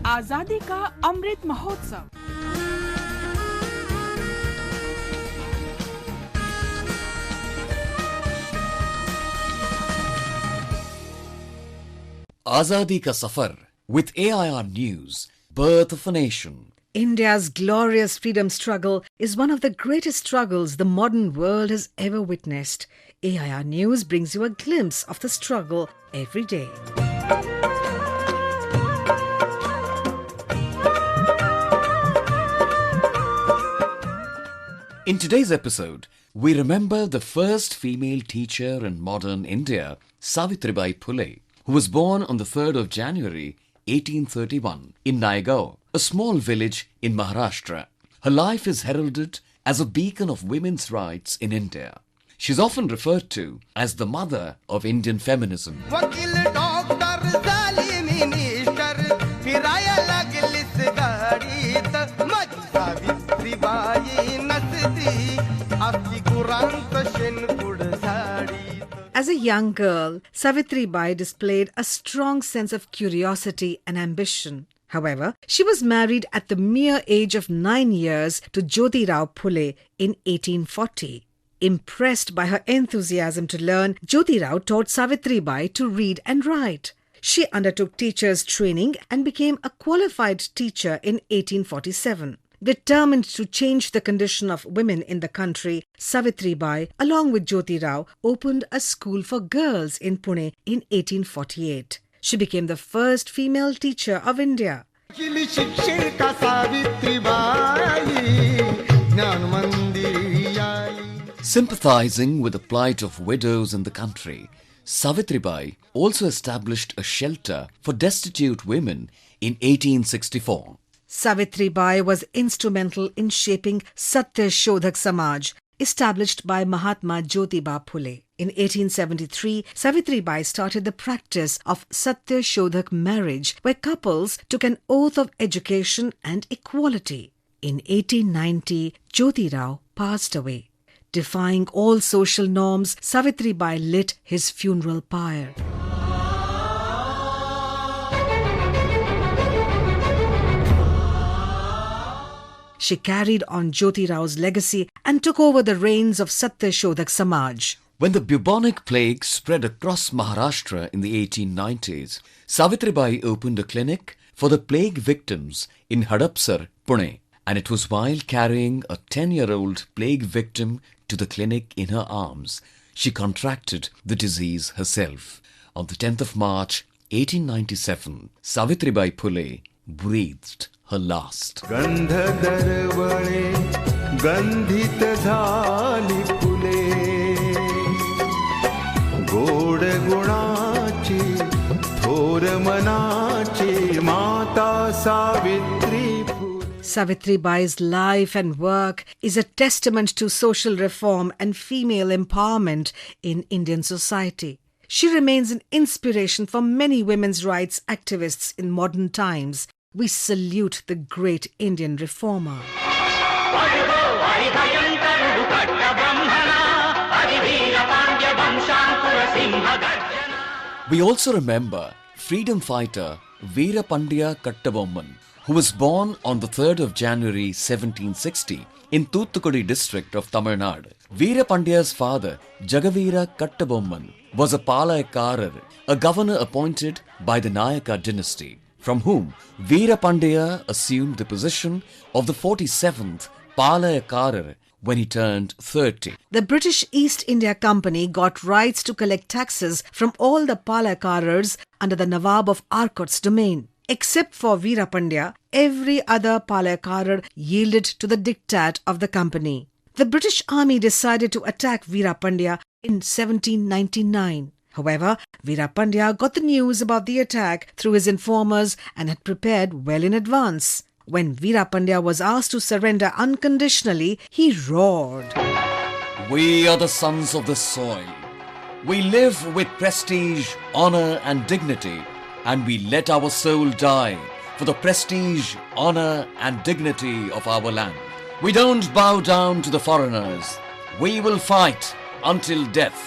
आजादी का Amrit Mahotsav. Azadi ka Safar with AIR News, Birth of a Nation. India's glorious freedom struggle is one of the greatest struggles the modern world has ever witnessed. AIR News brings you a glimpse of the struggle every day. In today's episode, we remember the first female teacher in modern India, Savitribai Phule, who was born on the 3rd of January 1831 in Naigaon, a small village in Maharashtra. Her life is heralded as a beacon of women's rights in India. She is often referred to as the mother of Indian feminism. As a young girl, Savitribai displayed a strong sense of curiosity and ambition. However, she was married at the mere age of 9 years to JyotiraoPhule in 1840. Impressed by her enthusiasm to learn, Jyotirao taught Savitribai to read and write. She undertook teachers' training and became a qualified teacher in 1847. Determined to change the condition of women in the country, Savitribai, along with Jyotirao, opened a school for girls in Pune in 1848. She became the first female teacher of India. Sympathizing with the plight of widows in the country, Savitribai also established a shelter for destitute women in 1864. Savitribai was instrumental in shaping SatyashodhakSamaj, established by Mahatma JyotibaPhule. In 1873, Savitribai started the practice of Satyashodhak Marriage, where couples took an oath of education and equality. In 1890, Jyotirao passed away. Defying all social norms, Savitribai lit his funeral pyre. She carried on Jyotirao's legacy and took over the reins of SatyashodhakSamaj. When the Bubonic plague spread across Maharashtra in the 1890s, Savitribai opened a clinic for the plague victims in Hadapsar, Pune. And it was while carrying a 10-year-old plague victim to the clinic in her arms, she contracted the disease herself. On the 10th of March, 1897, Savitribai Phule breathed her last. Savitribai's life and work is a testament to social reform and female empowerment in Indian society. She remains an inspiration for many women's rights activists in modern times. We salute the great Indian reformer. We also remember freedom fighter Veera Pandya Kattabomman, who was born on the 3rd of January 1760 in Thoothukudi district of Tamil Nadu. Veera Pandya's father, Jagaveera Kattabomman, was a Palayakarar, a governor appointed by the Nayaka dynasty, from whom Veera Pandya assumed the position of the 47th Palayakarar when he turned 30. The British East India Company got rights to collect taxes from all the Palayakarars under the Nawab of Arcot's domain. Except for Veera Pandya, every other Palayakarar yielded to the diktat of the company. The British army decided to attack Veera Pandya in 1799. However, Veera Pandya got the news about the attack through his informers and had prepared well in advance. When Veera Pandya was asked to surrender unconditionally, he roared, "We are the sons of the soil. We live with prestige, honor and dignity, and we let our soul die for the prestige, honor and dignity of our land. We don't bow down to the foreigners. We will fight until death."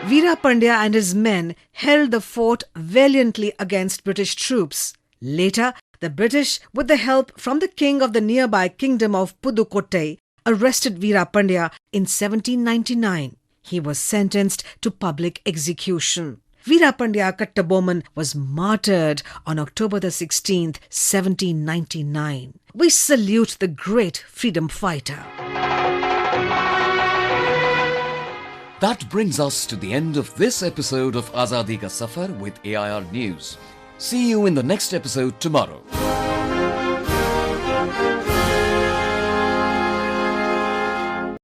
Veera Pandya and his men held the fort valiantly against British troops. Later, the British, with the help from the king of the nearby kingdom of Pudukkottai, arrested Veera Pandya in 1799. He was sentenced to public execution. Veera Pandya Kattabomman was martyred on October the 16th, 1799. We salute the great freedom fighter. That brings us to the end of this episode of Azadi Ka Safar with AIR News. See you in the next episode tomorrow.